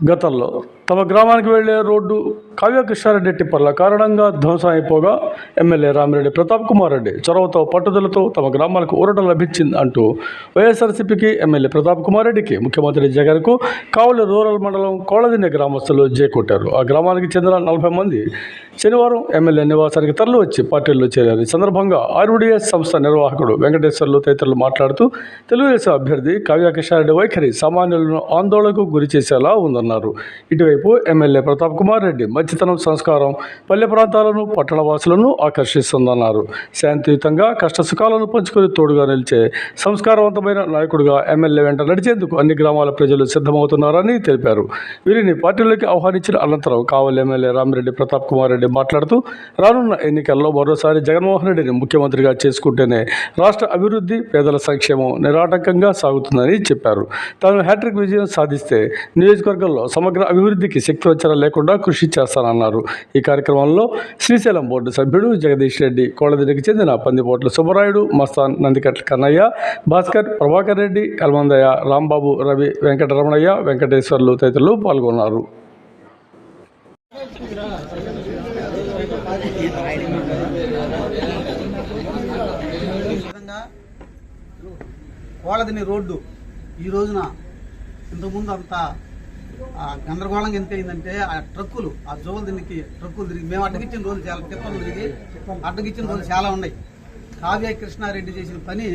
గతంలో తమ గ్రామానికి వెళ్లే రోడ్డు కావ్యకృష్ణారెడ్డి టిప్పర్ల కారణంగా ధ్వంసం అయిపోగా ఎమ్మెల్యే రామిరెడ్డి ప్రతాప్ కుమార్ రెడ్డి చొరవతో పట్టుదలతో తమ గ్రామాలకు ఊరట లభించింది అంటూ వైఎస్ఆర్సీపీకి ఎమ్మెల్యే ప్రతాప్ కుమార్ రెడ్డికి ముఖ్యమంత్రి జగన్కు కావలి రూరల్ మండలం కోళ్లదిన్నె గ్రామస్తులు జేకొట్టారు. ఆ గ్రామానికి చెందిన 40 మంది శనివారం ఎమ్మెల్యే నివాసానికి తరలి వచ్చి పార్టీల్లో చేరారు. ఈ సందర్భంగా ఆర్వీడీఎస్ సంస్థ నిర్వాహకుడు వెంకటేశ్వర్లు తదితరులు మాట్లాడుతూ తెలుగుదేశం అభ్యర్థి కావ్యకృష్ణారెడ్డి వైఖరి సామాన్యులను ఆందోళనకు గురి చేసేలా ఉందన్నారు. ఇటువైపు ఎమ్మెల్యే ప్రతాప్ కుమార్ రెడ్డి మంచితనం, సంస్కారం పల్లె ప్రాంతాలను, పట్టణ వాసులను ఆకర్షిస్తుందన్నారు. శాంతియుతంగా కష్టసుఖాలను పంచుకొని తోడుగా నిలిచే సంస్కారవంతమైన నాయకుడిగా ఎమ్మెల్యే వెంట నడిచేందుకు అన్ని గ్రామాల ప్రజలు సిద్ధమవుతున్నారని తెలిపారు. వీరిని పార్టీలోకి ఆహ్వానించిన అనంతరం కావలి ఎమ్మెల్యే రామిరెడ్డి ప్రతాప్ కుమార్ రెడ్డి మాట్లాడుతూ రానున్న ఎన్నికల్లో మరోసారి జగన్మోహన్ రెడ్డిని ముఖ్యమంత్రిగా చేసుకుంటేనే రాష్ట్ర అభివృద్ధి, పేదల సంక్షేమం నిరాటంకంగా సాగుతుందని చెప్పారు. తాను హ్యాట్రిక్ విజయం సాధిస్తే నియోజకవర్గంలో సమగ్ర అభివృద్ధికి శక్తివంచన లేకుండా కృషి చేస్తానన్నారు. ఈ కార్యక్రమంలో శ్రీశైలం బోర్డు సభ్యుడు జగదీష్ రెడ్డి, కోళ్లదిన్నెకి చెందిన పందిపోట్ల సుబ్బరాయుడు, మస్తాన్, నందికట్ల కన్నయ్య, భాస్కర్, ప్రభాకర్ రెడ్డి, కల్మందయ్య, రాంబాబు, రవి, వెంకటరమణయ్య, వెంకటేశ్వర్లు తదితరులు పాల్గొన్నారు. కోళ్లదిన్నె రోడ్డు ఈ రోజున ఇంతకుముందు అంతా గందరగోళంగా ఎంత అయిందంటే ఆ ట్రక్కులు, ఆ జోలు దీనికి ట్రక్కులు తిరిగి మేము అడ్డగిచ్చిన రోజులు చాలా తిప్పలు తిరిగి అడ్డగిచ్చిన రోజులు చాలా ఉన్నాయి. కావ్య కృష్ణారెడ్డి చేసిన పని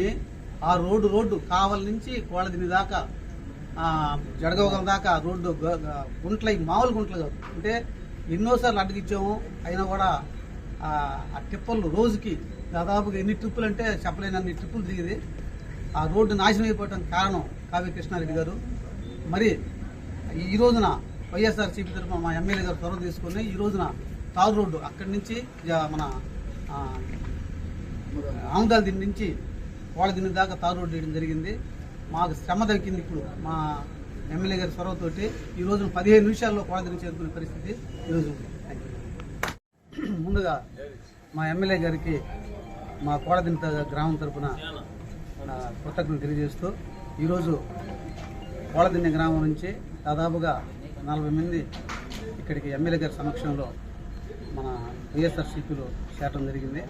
ఆ రోడ్డు కావలి నుంచి కోళ్లదిన్నె దాకా, జడగవగల దాకా రోడ్డు గుంట్ల, మామూలు గుంటలు కాదు. అంటే ఎన్నోసార్లు అడ్డగిచ్చాము, అయినా కూడా ఆ టిప్పర్లు రోజుకి దాదాపుగా ఎన్ని ట్రిప్పులు అంటే చెప్పలేనన్ని ట్రిప్పులు తిరిగింది. ఆ రోడ్డు నాశనం అయిపోవడానికి కారణం కావ్య కృష్ణారెడ్డి గారు. మరి ఈ రోజున వైఎస్ఆర్సీపీ తరఫున మా ఎమ్మెల్యే గారు చొరవ తీసుకుని ఈ రోజున తారు రోడ్డు అక్కడి నుంచి మన ఆముదాల దిండి నుంచి కోళ్లదిన్నె దాకా తారు రోడ్డు వేయడం జరిగింది. మాకు శ్రమ దక్కింది. ఇప్పుడు మా ఎమ్మెల్యే గారి చొరవతోటి ఈ రోజున 15 నిమిషాల్లో కోళ్లదిన్నె చేరుకునే పరిస్థితి ఈరోజు ఉంది. ముందుగా మా ఎమ్మెల్యే గారికి మా కోళ్లదిన్నె గ్రామం తరఫున కృతజ్ఞతలు తెలియజేస్తూ ఈరోజు కోళ్లదిన్నె గ్రామం నుంచి దాదాపుగా 40 మంది ఇక్కడికి ఎమ్మెల్యే గారి సమక్షంలో మన వైఎస్ఆర్సీపీలో చేరడం జరిగింది.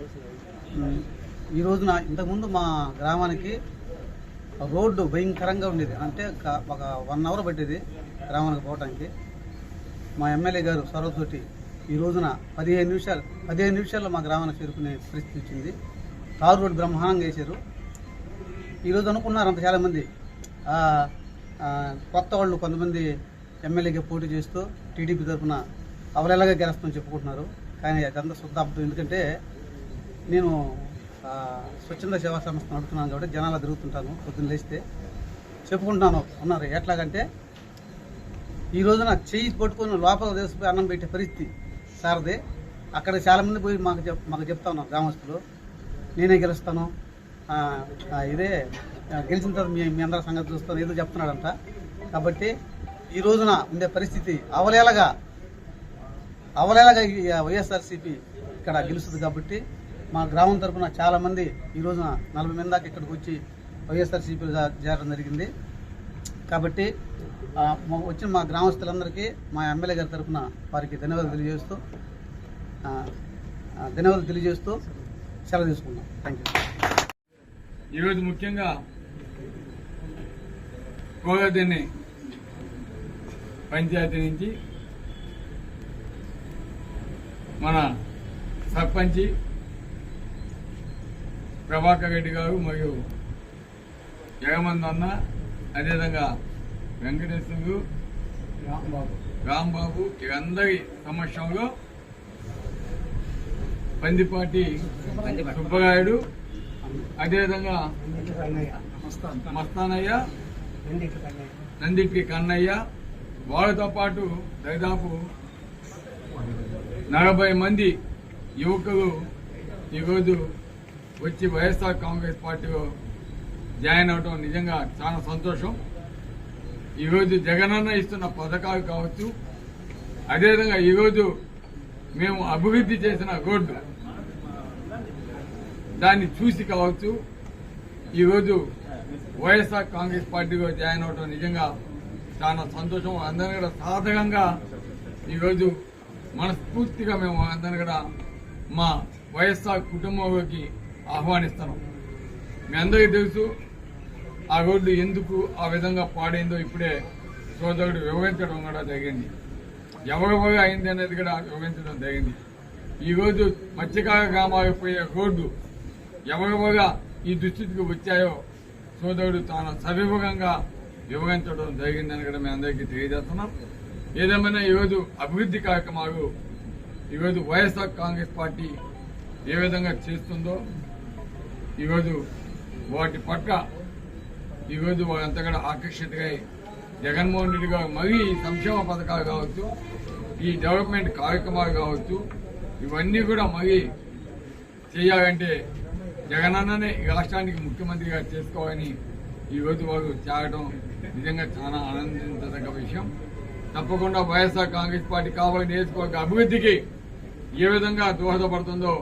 ఈ రోజున ఇంతకుముందు మా గ్రామానికి రోడ్డు భయంకరంగా ఉండేది. అంటే ఒక 1 అవర్ పట్టేది గ్రామానికి పోవడానికి. మా ఎమ్మెల్యే గారు చొరవతోటి ఈ రోజున 15 నిమిషాల్లో మా గ్రామానికి చేరుకునే పరిస్థితి వచ్చింది. తారు రోడ్డు బ్రహ్మాండంగా వేశారు. ఈరోజు అనుకున్నారు అంత చాలామంది కొత్త వాళ్ళు కొంతమంది ఎమ్మెల్యేగా పోటీ చేస్తూ టీడీపీ తరఫున అవలేలాగా గెలుస్తామని చెప్పుకుంటున్నారు. కానీ అదంతా శుద్ధాబ్దం. ఎందుకంటే నేను స్వచ్ఛంద సేవా సంస్థ నడుపుతున్నాను కాబట్టి జనాలు తిరుగుతుంటాను. పొద్దున్న లేస్తే చెప్పుకుంటున్నాను ఉన్నారు. ఎట్లాగంటే ఈ రోజున చెయ్యి పట్టుకొని లోపల వేసిపోయి అన్నం పెట్టే పరిస్థితి సారదే. అక్కడ చాలామంది పోయి మాకు చెప్తా ఉన్నారు గ్రామస్తులు, నేనే గెలుస్తాను, ఇదే గెలిచిన తర్వాత మీ అందరి సంగతి చూస్తాను ఏదో చెప్తున్నాడంట. కాబట్టి ఈ రోజున ఉండే పరిస్థితి అవలేలగా వైఎస్ఆర్సీపీ ఇక్కడ గెలుస్తుంది. కాబట్టి మా గ్రామం తరఫున చాలామంది ఈ రోజున 40 మంది దాకా ఇక్కడికి వచ్చి వైఎస్ఆర్సీపీలో చేరడం జరిగింది. కాబట్టి వచ్చిన మా గ్రామస్తులందరికీ మా ఎమ్మెల్యే గారి తరఫున వారికి ధన్యవాదాలు తెలియజేస్తూ సెలవు తీసుకున్నాం. Thank you. ఈరోజు ముఖ్యంగా కోళ్లదిన్నె పంచాయతీ నుంచి మన సర్పంచి ప్రభాకర్ రెడ్డి గారు మరియు జగమంది అన్న, అదేవిధంగా వెంకటేశ్వర్లు, రాంబాబు వీరందరి సమక్షంలో పందిపాటి సుబ్బరాయుడు, అదేవిధంగా మస్తానయ్య, నందికి కన్నయ్య, వాళ్ళతో పాటు దాదాపు 40 మంది యువకులు ఈరోజు వచ్చి వైఎస్ఆర్ కాంగ్రెస్ పార్టీలో జాయిన్ అవడం నిజంగా చాలా సంతోషం. ఈరోజు జగనన్న ఇస్తున్న పథకాలు కావచ్చు, అదేవిధంగా ఈరోజు మేము అభివృద్ధి చేసిన రోడ్డు దాన్ని చూసి కావచ్చు ఈరోజు వైఎస్ఆర్ కాంగ్రెస్ పార్టీలో జాయిన్ అవడం నిజంగా చాలా సంతోషం. అందరినీ కూడా సాధకంగా ఈరోజు మనస్ఫూర్తిగా మేము అందరినీ కూడా మా వైఎస్ఆర్ కుటుంబంలోకి ఆహ్వానిస్తున్నాం. మీ అందరికీ తెలుసు ఆ రోడ్డు ఎందుకు ఆ విధంగా పాడైందో ఇప్పుడే సోదరుడు వివరించడం కూడా జరిగింది. ఎవరెవరు అయింది అనేది కూడా వివరించడం జరిగింది. ఈరోజు మత్స్యకార గ్రామాలకు పోయే రోడ్డు ఎవరెవరుగా ఈ దుస్థితికి వచ్చాయో సోదరుడు తాను సవివరంగా వివరించడం జరిగిందని కూడా మేము అందరికీ తెలియజేస్తున్నాం. ఏదేమైనా ఈరోజు అభివృద్ధి కార్యక్రమాలు ఈరోజు వైఎస్ఆర్ కాంగ్రెస్ పార్టీ ఏ విధంగా చేస్తుందో ఈరోజు వాటి పట్ల ఈరోజు వారంతా కూడా ఆకర్షితులై జగన్మోహన్ రెడ్డి గారు మరీ ఈ సంక్షేమ పథకాలు కావచ్చు, ఈ డెవలప్మెంట్ కార్యక్రమాలు కావచ్చు, ఇవన్నీ కూడా మరీ చేయాలంటే జగనన్ననే ఈ రాష్ట్రానికి ముఖ్యమంత్రిగా చేసుకోవాలని ఈరోజు వారు చేరడం నిజంగా చాలా ఆనందించదగ్గ విషయం. తప్పకుండా వైఎస్ఆర్ కాంగ్రెస్ పార్టీ కావాలి నియోజకవర్గ అభివృద్ధికి ఏ విధంగా దోహదపడుతుందో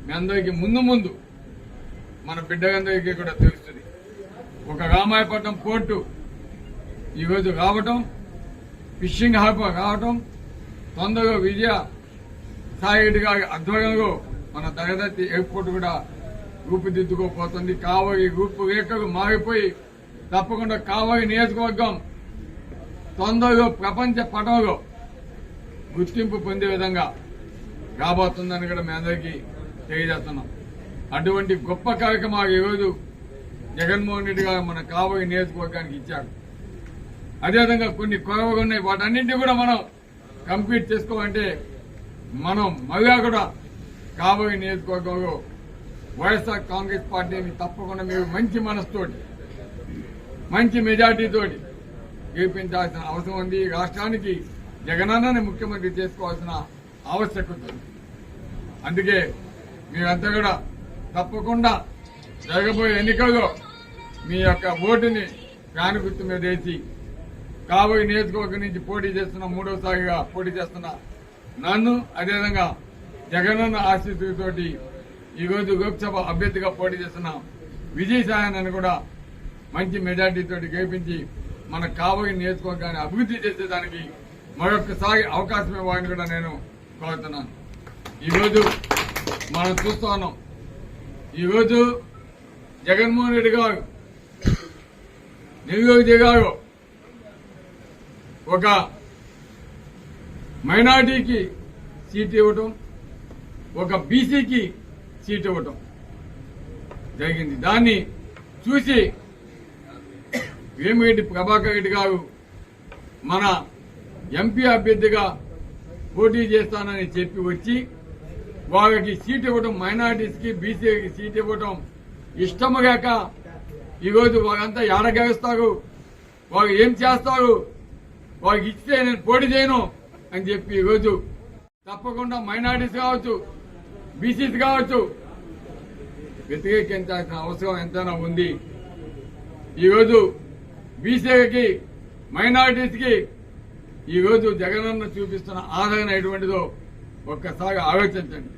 మీ అందరికీ ముందు మన బిడ్డలందరికీ కూడా తెలుస్తుంది. ఒక రామాయపట్నం పోర్టు ఈరోజు రావటం, ఫిషింగ్ హార్బర్ రావటం, తొందరగా విజయ సాయిరెడ్డి గారి ఆధ్వర్యంలో మన దగదత్తి ఎయిర్పోర్ట్ కూడా రూపుదిద్దుకోపోతుంది. కావలి రూపురేఖలు మారిపోయి తప్పకుండా కావలి నియోజకవర్గం తొందరగా ప్రపంచ పటంలో గుర్తింపు పొందే విధంగా రాబోతుందని కూడా మీ అందరికీ తెలియజేస్తున్నాం. అటువంటి గొప్ప కార్యక్రమాలు ఈరోజు జగన్మోహన్ రెడ్డి గారు మన కావలి నియోజకవర్గానికి ఇచ్చారు. అదేవిధంగా కొన్ని కొరవగా ఉన్నాయి, వాటన్నింటినీ కూడా మనం కంప్లీట్ చేసుకోవాలంటే మనం మళ్ళా కూడా కావలి నియోజకవర్గంలో వైఎస్ఆర్ కాంగ్రెస్ పార్టీని తప్పకుండా మీరు మంచి మనసుతోటి మంచి మెజార్టీతోటి గెలిపించాల్సిన అవసరం ఉంది. రాష్ట్రానికి జగనన్నని ముఖ్యమంత్రి చేసుకోవాల్సిన ఆవశ్యకత ఉంది. అందుకే మీరంతా కూడా తప్పకుండా జరగబోయే ఎన్నికల్లో మీ యొక్క ఓటుని ఫ్యాన్ గుర్తు మీద వేసి కావలి నియోజకవర్గం నుంచి పోటీ చేస్తున్న మూడోసారిగా పోటీ చేస్తున్న నన్ను, అదేవిధంగా జగనన్న ఆశీస్సులతోటి ఈరోజు లోక్సభ అభ్యర్థిగా పోటీ చేస్తున్న విజయసాయిని కూడా మంచి మెజార్టీతో గెలిపించి మన కావలి నియోజకవర్గాన్ని అభివృద్ధి చేసేదానికి మరొకసారి అవకాశం ఇవ్వాలని కూడా నేను కోరుతున్నాను. ఈరోజు మనం చూస్తూ ఉన్నాం, ఈరోజు జగన్మోహన్ రెడ్డి గారు నెల్లూరు జిల్లాలో ఒక మైనార్టీకి సీట్ ఇవ్వటం, ఒక బీసీకి సీట్ ఇవ్వటం జరిగింది. దాన్ని చూసి వేమిరెడ్డి ప్రభాకర్ రెడ్డి గారు మన ఎంపీ అభ్యర్థిగా పోటీ చేస్తానని చెప్పి వచ్చి వాళ్ళకి సీట్ ఇవ్వడం, మైనార్టీస్కి బీసీకి సీట్ ఇవ్వడం ఇష్టముగాక ఈరోజు వాళ్ళంతా ఏడగేస్తారు, వాళ్ళు ఏం చేస్తారు, వాళ్ళకి ఇస్తే నేను పోటీ చేయను అని చెప్పి ఈరోజు తప్పకుండా మైనార్టీస్ కావచ్చు, బీసీస్ కావచ్చు వ్యతిరేకించాల్సిన అవసరం ఎంతైనా ఉంది. ఈరోజు బీసీకి మైనార్టీస్కి ఈరోజు జగనన్న చూపిస్తున్న ఆదరణ ఎటువంటిదో ఒక్కసారి ఆలోచించండి.